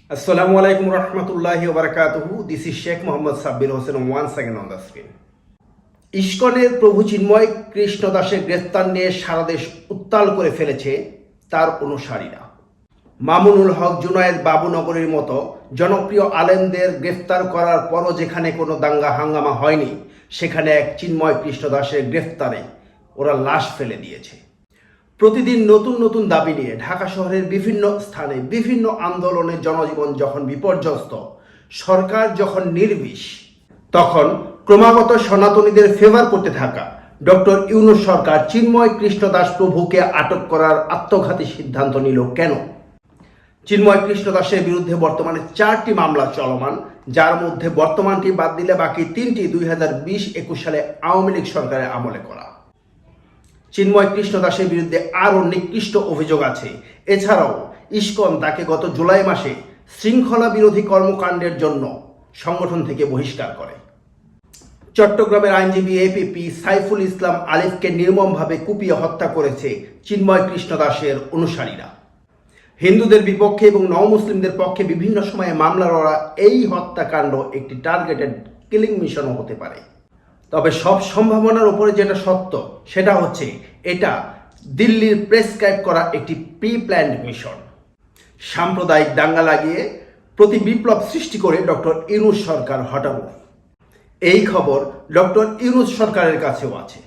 Assalamu alaikum warahmatullahi wabarakatuh. This is Sheikh Muhammad Sabbir Hossain once again on the screen. ইস্কনের প্রভু চিন্ময় কৃষ্ণ দাসের গ্রেফতার নিয়ে সারা দেশ উত্তাল করে ফেলেছে তার অনুসারীরা। মামুনুল হক জুনায়েদ বাবুনগরীর মতো জনপ্রিয় আলেমদের গ্রেফতার করার পরও যেখানে কোনো দাঙ্গা হাঙ্গামা হয়নি, সেখানে এক চিন্ময় কৃষ্ণ দাসের গ্রেফতারে ওরা লাশ ফেলে দিয়েছে। প্রতিদিন নতুন নতুন দাবি নিয়ে ঢাকা শহরের বিভিন্ন স্থানে বিভিন্ন আন্দোলনে জনজীবন যখন বিপর্যস্ত, সরকার যখন নির্বিষ, তখন ক্রমাগত সনাতনীদের ফেভার করতে থাকা ডক্টর ইউনূস সরকার চিন্ময় কৃষ্ণ দাস প্রভুকে আটক করার আত্মঘাতী সিদ্ধান্ত নিল কেন? চিন্ময় কৃষ্ণ দাসের বিরুদ্ধে বর্তমানে 4টি মামলা চলমান, যার মধ্যে বর্তমানটি বাদ দিলে বাকি 3টি 2020-21 সালে আওয়ামী লীগ সরকারের আমলে করা। চিন্ময় কৃষ্ণ দাসের বিরুদ্ধে আরও নিকৃষ্ট অভিযোগ আছে। এছাড়াও ইস্কন তাকে গত জুলাই মাসে শৃঙ্খলা বিরোধী কর্মকাণ্ডের জন্য সংগঠন থেকে বহিষ্কার করে। চট্টগ্রামের আইনজীবী এপিপি সাইফুল ইসলাম আলিফকে নির্মমভাবে কুপিয়ে হত্যা করেছে চিন্ময় কৃষ্ণ দাসের অনুসারীরা। হিন্দুদের বিপক্ষে এবং নও-মুসলিমদের পক্ষে বিভিন্ন সময়ে মামলা লড়া এই হত্যাকাণ্ড একটি টার্গেটেড কিলিং মিশনও হতে পারে। তবে সব সম্ভাবনার উপরে যেটা সত্য সেটা হচ্ছে এটা দিল্লির প্রেসক্রাইব করা একটি প্রি প্ল্যান্ড মিশন। সাম্প্রদায়িক দাঙ্গা লাগিয়ে প্রতি বিপ্লব সৃষ্টি করে ডক্টর ইউনূস সরকার হটাবো, এই খবর ডক্টর ইউনূস সরকারের কাছেও আছে।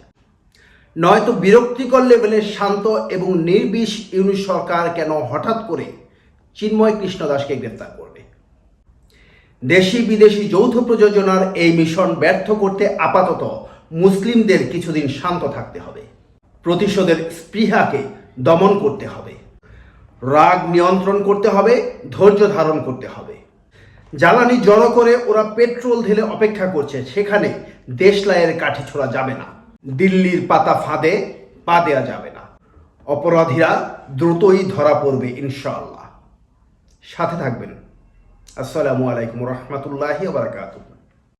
নয়তো বিরক্তিকর লেভেলের শান্ত এবং নির্বিষ ইউনূস সরকার কেন হঠাৎ করে চিন্ময় কৃষ্ণ দাসকে গ্রেফতার করবে? দেশি বিদেশি যৌথ প্রযোজনার এই মিশন ব্যর্থ করতে আপাতত মুসলিমদের কিছুদিন শান্ত থাকতে হবে, প্রতিশোধের স্পৃহাকে দমন করতে হবে, রাগ নিয়ন্ত্রণ করতে হবে, ধৈর্য ধারণ করতে হবে। জ্বালানি জড়ো করে ওরা পেট্রোল ঢেলে অপেক্ষা করছে, সেখানে দেশলাইয়ের কাঠি ছোড়া যাবে না, দিল্লির পাতা ফাঁদে পা দেওয়া যাবে না। অপরাধীরা দ্রুতই ধরা পড়বে ইনশাআল্লাহ। সাথে থাকবেন। আসসালামু আলাইকুম রহমতুল্লাহি ওয়া বারাকাতুহু।